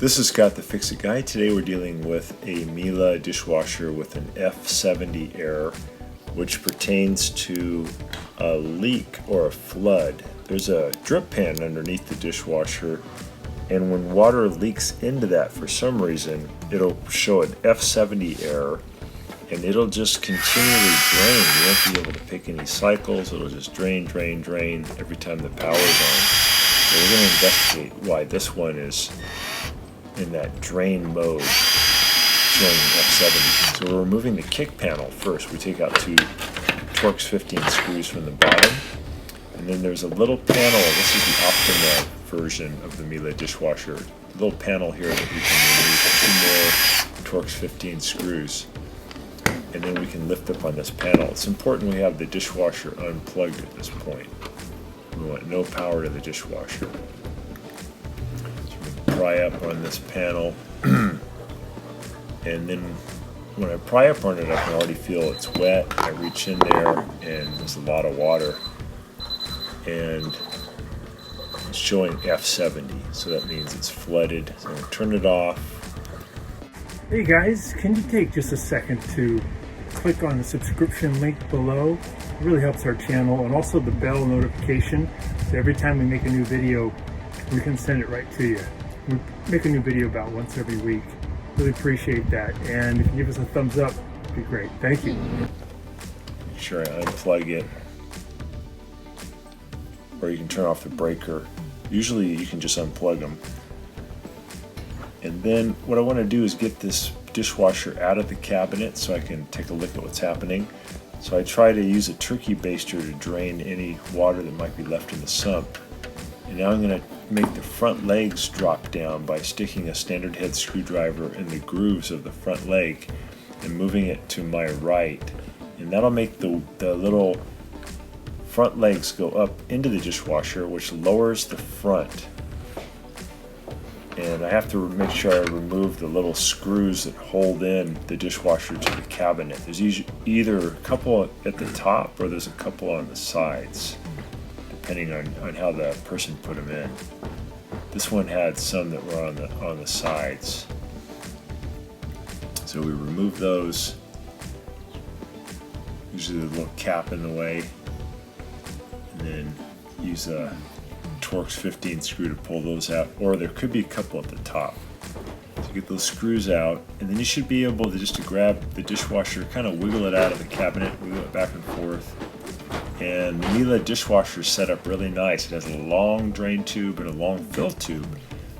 This is Scott the Fix-It Guy. Today we're dealing with a Miele dishwasher with an F70 error, which pertains to a leak or a flood. There's a drip pan underneath the dishwasher, and when water leaks into that for some reason, it'll show an F70 error, and it'll just continually drain. You won't be able to pick any cycles. It'll just drain every time the power's on. So we're going to investigate why this one is in that drain mode, showing F70. So we're removing the kick panel first. We take out two Torx 15 screws from the bottom, and then there's a little panel. This is the Optima version of the Miele dishwasher. A little panel here that we can remove 2 more Torx 15 screws, and then we can lift up on this panel. It's important we have the dishwasher unplugged at this point. We want no power to the dishwasher. Pry up on this panel, and then when I pry up on it, I can already feel it's wet. I reach in there and there's a lot of water, and it's showing F70, so that means it's flooded. So I'm going to turn it off. Hey guys, can you take just a second to click on the subscription link below? It really helps our channel, and also the bell notification, so every time we make a new video we can send it right to you. We make a new video about once every week. Really appreciate that, and if you give us a thumbs up, it'd be great. Thank you. Make sure I unplug it, or you can turn off the breaker. Usually you can just unplug them. And then what I want to do is get this dishwasher out of the cabinet so I can take a look at what's happening. So I try to use a turkey baster to drain any water that might be left in the sump. And now I'm going to make the front legs drop down by sticking a standard head screwdriver in the grooves of the front leg and moving it to my right. And that'll make the little front legs go up into the dishwasher, which lowers the front. And I have to make sure I remove the little screws that hold in the dishwasher to the cabinet. There's either a couple at the top or there's a couple on the sides, depending on how the person put them in. This one had some that were on the sides. So we remove those. Usually the little cap in the way. And then use a Torx 15 screw to pull those out, or there could be a couple at the top. So get those screws out, and then you should be able to just grab the dishwasher, kind of wiggle it out of the cabinet, wiggle it back and forth. And the Miele dishwasher is set up really nice. It has a long drain tube and a long fill tube,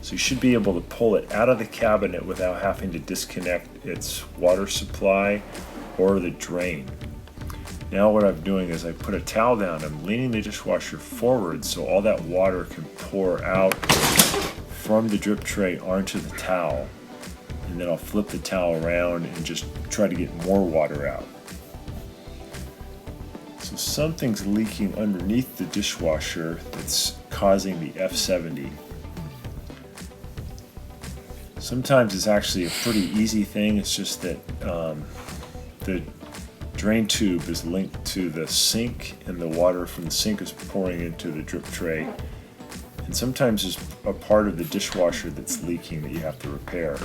so you should be able to pull it out of the cabinet without having to disconnect its water supply or the drain. Now what I'm doing is I put a towel down. I'm leaning the dishwasher forward so all that water can pour out from the drip tray onto the towel, and then I'll flip the towel around and just try to get more water out. So something's leaking underneath the dishwasher that's causing the F70. Sometimes it's actually a pretty easy thing. It's just that the drain tube is linked to the sink, and the water from the sink is pouring into the drip tray. And sometimes there's a part of the dishwasher that's leaking that you have to repair.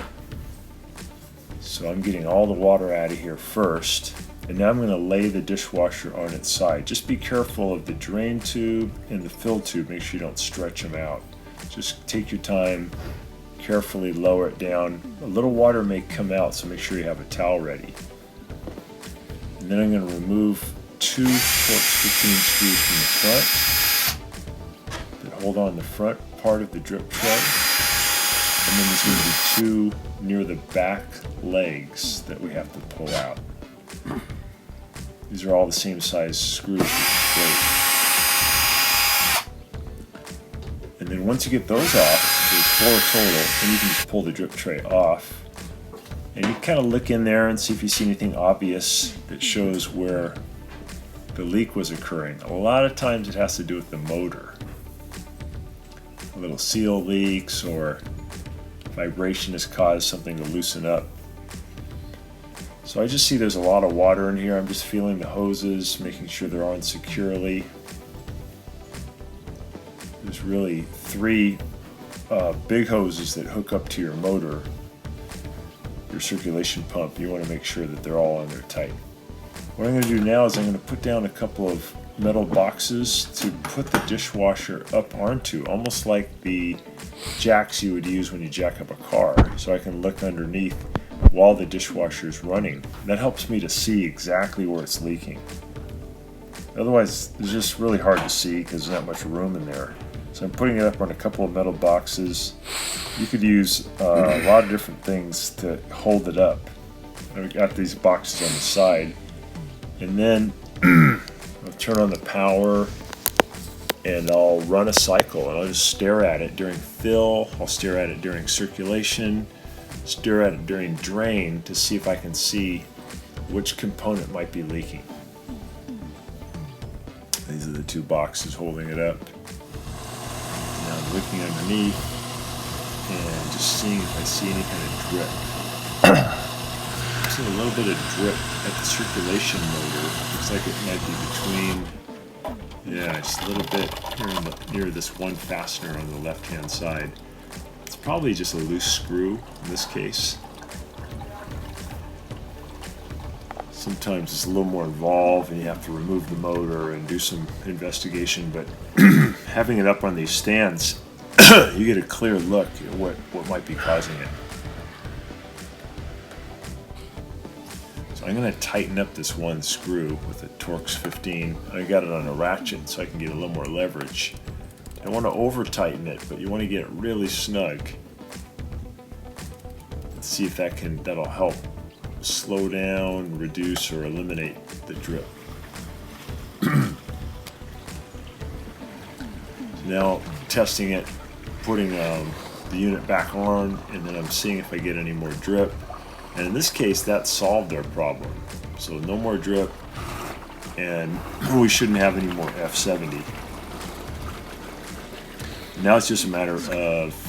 So I'm getting all the water out of here first. And now I'm going to lay the dishwasher on its side. Just be careful of the drain tube and the fill tube. Make sure you don't stretch them out. Just take your time, carefully lower it down. A little water may come out, so make sure you have a towel ready. And then I'm going to remove 2 Torx 15 screws from the front that hold on the front part of the drip tray. And then there's going to be 2 near the back legs that we have to pull out. These are all the same size screws, which is great. And then once you get those off, there's 4 total, and you can just pull the drip tray off. And you kind of look in there and see if you see anything obvious that shows where the leak was occurring. A lot of times it has to do with the motor. A little seal leaks, or vibration has caused something to loosen up. So I just see there's a lot of water in here. I'm just feeling the hoses, making sure they're on securely. There's really 3 big hoses that hook up to your motor, your circulation pump, you want to make sure that they're all on there tight. What I'm going to do now is I'm going to put down a couple of metal boxes to put the dishwasher up onto, almost like the jacks you would use when you jack up a car, so I can look underneath while the dishwasher is running. That helps me to see exactly where it's leaking. Otherwise, it's just really hard to see because there's not much room in there. So I'm putting it up on a couple of metal boxes. You could use a lot of different things to hold it up. I've got these boxes on the side. And then I'll turn on the power and I'll run a cycle and I'll just stare at it during fill, I'll stare at it during circulation, stare at it during drain to see if I can see which component might be leaking. These are the two boxes holding it up. Now I'm looking underneath and just seeing if I see any kind of drip. I'm seeing a little bit of drip at the circulation motor. Looks like it might be between, yeah, just a little bit near this one fastener on the left-hand side. It's probably just a loose screw in this case. Sometimes it's a little more involved and you have to remove the motor and do some investigation, but having it up on these stands, you get a clear look at what might be causing it. So I'm going to tighten up this one screw with a Torx 15. I got it on a ratchet so I can get a little more leverage. I don't want to over tighten it, but you want to get it really snug. Let's see if that'll help slow down, reduce, or eliminate the drip. Now testing it, putting the unit back on, and then I'm seeing if I get any more drip. And in this case, that solved our problem. So no more drip, and we shouldn't have any more F70. Now it's just a matter of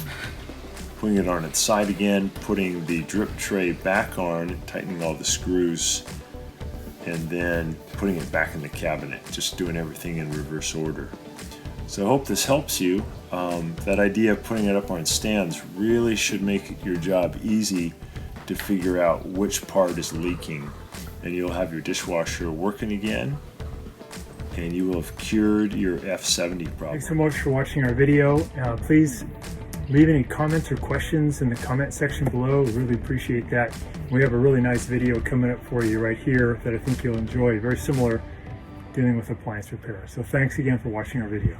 putting it on its side again, putting the drip tray back on, tightening all the screws, and then putting it back in the cabinet, just doing everything in reverse order. So I hope this helps you. That idea of putting it up on stands really should make your job easy to figure out which part is leaking, and you'll have your dishwasher working again, and you will have cured your F70 problem. Thanks so much for watching our video. Please leave any comments or questions in the comment section below. We really appreciate that. We have a really nice video coming up for you right here that I think you'll enjoy. Very similar, dealing with appliance repair. So thanks again for watching our video.